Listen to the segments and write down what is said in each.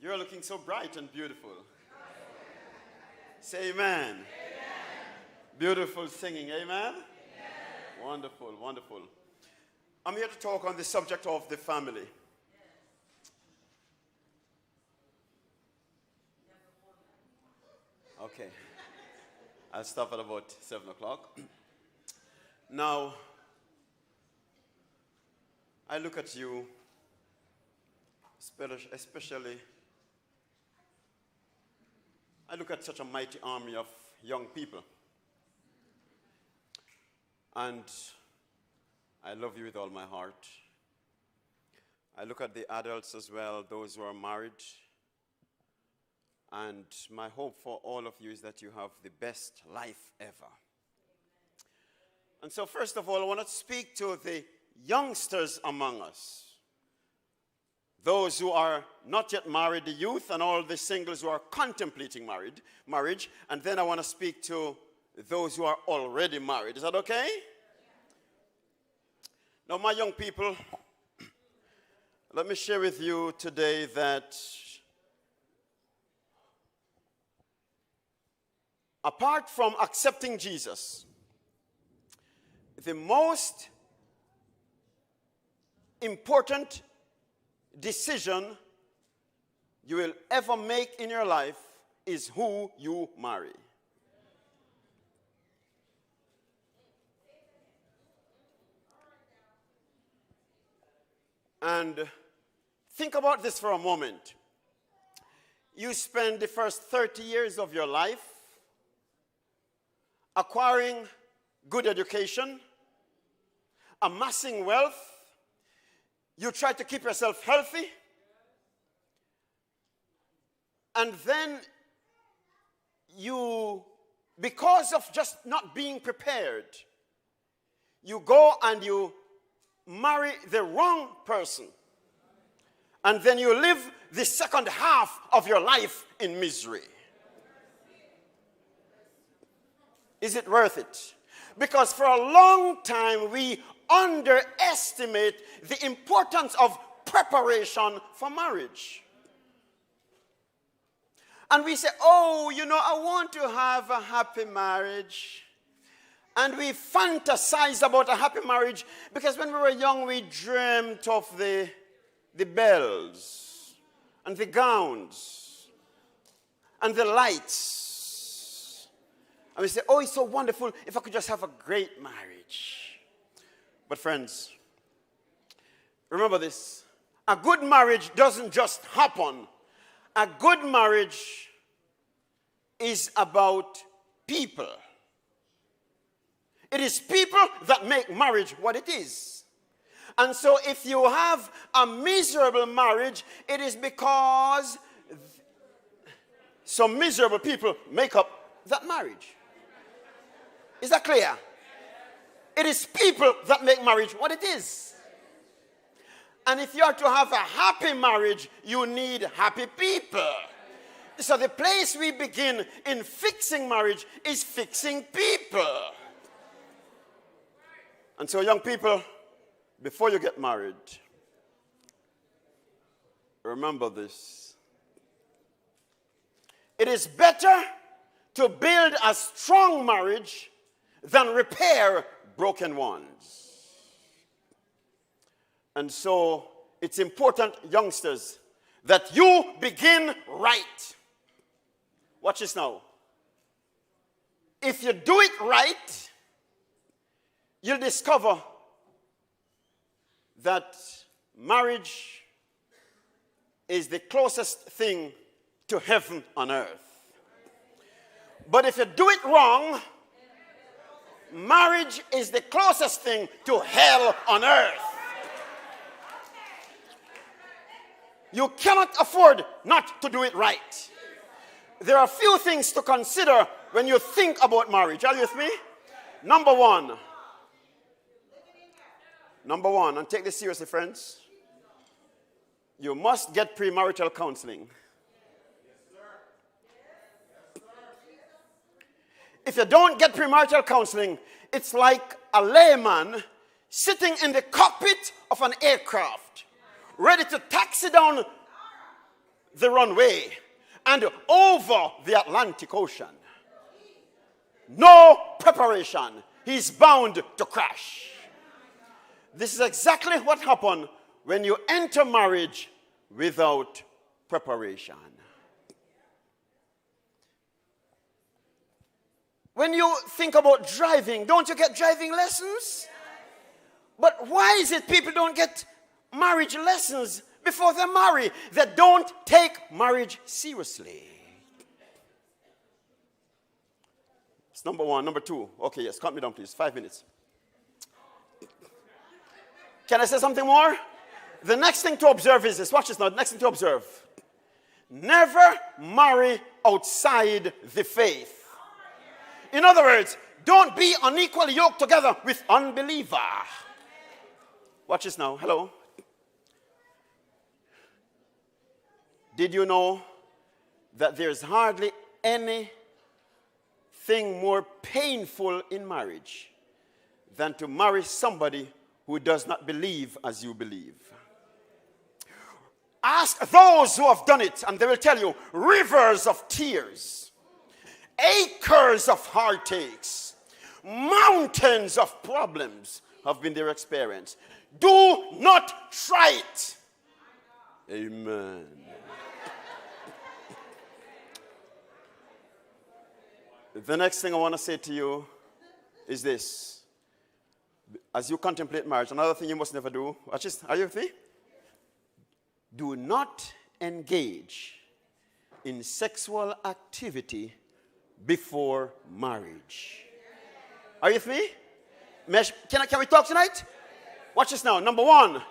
You're looking so bright and beautiful. Say amen. Amen. Beautiful singing, amen? Amen? Wonderful, wonderful. I'm here to talk on the subject of the family. Okay. I'll stop at about 7 o'clock. Now, I look at you, especially, I look at such a mighty army of young people. And I love you with all my heart. I look at the adults as well, those who are married. And my hope for all of you is that you have the best life ever. And so first of all, I want to speak to the youngsters among us. Those who are not yet married, the youth, and all the singles who are contemplating marriage. And then I want to speak to those who are already married. Is that okay? Now, my young people, let me share with you today that apart from accepting Jesus, the most important decision you will ever make in your life is who you marry. And think about this for a moment. You spend the first 30 years of your life acquiring good education, amassing wealth. You try to keep yourself healthy. And then you, because of just not being prepared, you go and you marry the wrong person. And then you live the second half of your life in misery. Is it worth it? Because for a long time we underestimate the importance of preparation for marriage. And we say, oh, I want to have a happy marriage. And we fantasize about a happy marriage because when we were young, we dreamt of the bells and the gowns and the lights. And we say, oh, it's so wonderful if I could just have a great marriage. But friends, remember this. A good marriage doesn't just happen. A good marriage is about people. It is people that make marriage what it is. And so if you have a miserable marriage, it is because some miserable people make up that marriage. Is that clear? It is people that make marriage what it is. And if you are to have a happy marriage, you need happy people. So the place we begin in fixing marriage is fixing people. And so young people, before you get married, remember this. It is better to build a strong marriage than repair broken ones. And so it's important, youngsters, that you begin right. Watch this now. If you do it right, you'll discover that marriage is the closest thing to heaven on earth. But if you do it wrong, marriage is the closest thing to hell on earth. You cannot afford not to do it right. There are a few things to consider when you think about marriage. Are you with me? Number one, and take this seriously, friends, you must get premarital counseling. If you don't get premarital counseling, it's like a layman sitting in the cockpit of an aircraft, ready to taxi down the runway and over the Atlantic Ocean. No preparation. He's bound to crash. This is exactly what happened when you enter marriage without preparation. When you think about driving, don't you get driving lessons? But why is it people don't get marriage lessons before they marry? They don't take marriage seriously. It's number one. Number two. Okay, yes, count me down, please. 5 minutes. Can I say something more? The next thing to observe is this. Watch this now. The next thing to observe. Never marry outside the faith. In other words, don't be unequally yoked together with unbeliever. Watch this now. Hello. Did you know that there's hardly anything more painful in marriage than to marry somebody who does not believe as you believe? Ask those who have done it, and they will tell you rivers of tears, acres of heartaches, mountains of problems have been their experience. Do not try it. Amen. The next thing I want to say to you is this. As you contemplate marriage, another thing you must never do. Watch this. Are you with me? Do not engage in sexual activity before marriage. Are you with me? Can we talk tonight? Watch this now. Number one,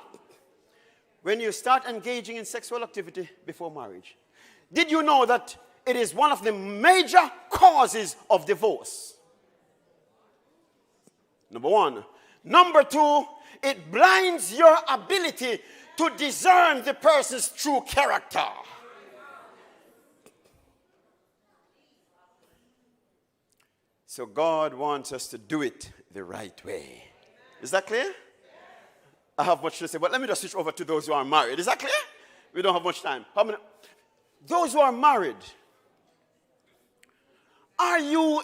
when you start engaging in sexual activity before marriage, did you know that it is one of the major causes of divorce? Number one. Number two, it blinds your ability to discern the person's true character. So God wants us to do it the right way. Is that clear? I have much to say, but let me just switch over to those who are married. Is that clear? We don't have much time. How many? Those who are married, are you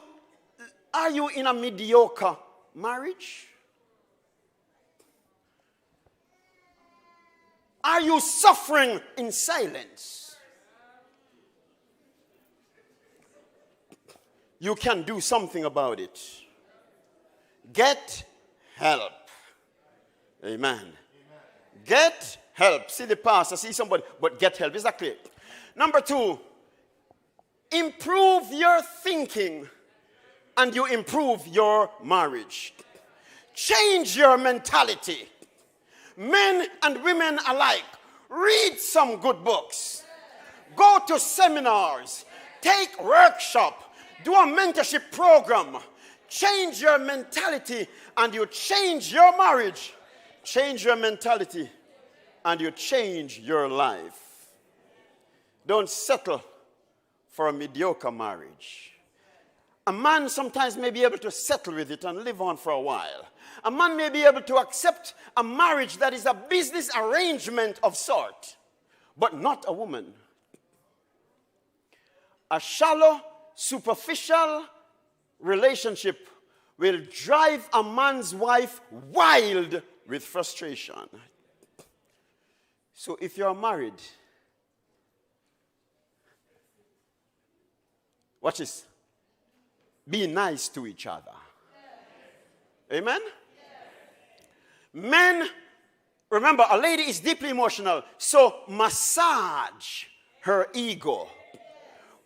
in a mediocre marriage? Are you suffering in silence? You can do something about it. Get help. Amen. Get help. See the pastor, see somebody, but get help. Is that clear? Number two, improve your thinking and you improve your marriage. Change your mentality. Men and women alike, read some good books. Go to seminars. Take workshop. Do a mentorship program. Change your mentality and you change your marriage. Change your mentality and you change your life. Don't settle for a mediocre marriage. A man sometimes may be able to settle with it and live on for a while. A man may be able to accept a marriage that is a business arrangement of sort, but not a woman. A shallow, superficial relationship will drive a man's wife wild with frustration. So if you're married, watch this. Be nice to each other. Amen? Men, remember, a lady is deeply emotional, so massage her ego.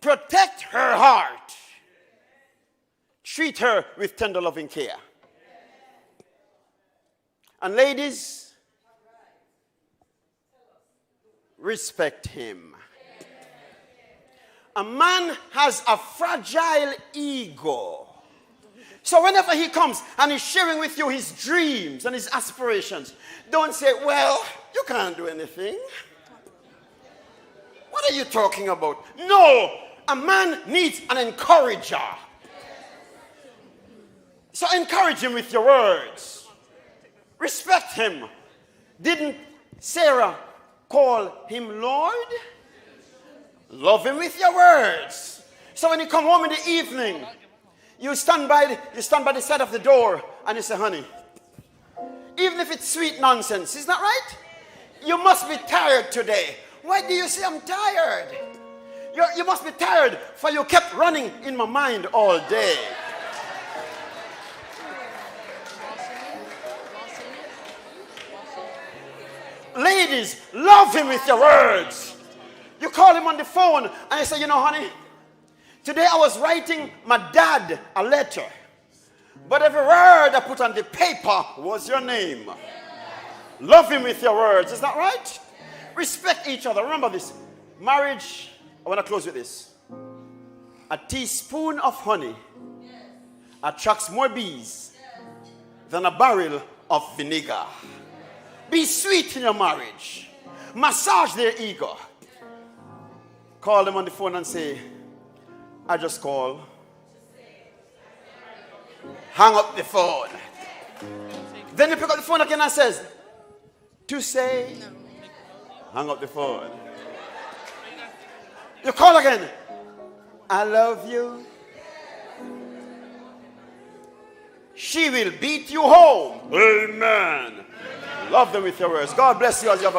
Protect her heart. Treat her with tender loving care. And ladies, respect him. A man has a fragile ego. So whenever he comes and he's sharing with you his dreams and his aspirations, don't say, well, you can't do anything. What are you talking about? No, a man needs an encourager. So encourage him with your words. Respect him. Didn't Sarah call him Lord? Love him with your words. So when you come home in the evening, you stand by the side of the door and you say, honey, even if it's sweet nonsense, is that right? You must be tired today. Why do you say I'm tired? You must be tired, for you kept running in my mind all day. Ladies, love him with your words. You call him on the phone and you say, you know, honey, today I was writing my dad a letter, but every word I put on the paper was your name. Love him with your words. Is that right? Respect each other. Remember this. Marriage, I want to close with this. A teaspoon of honey attracts more bees than a barrel of vinegar. Be sweet in your marriage. Massage their ego. Call them on the phone and say, I just call. Hang up the phone. Then you pick up the phone again and says, to say. Hang up the phone. You call again. I love you. She will beat you home. Amen. Love them with your words. God bless you as you have a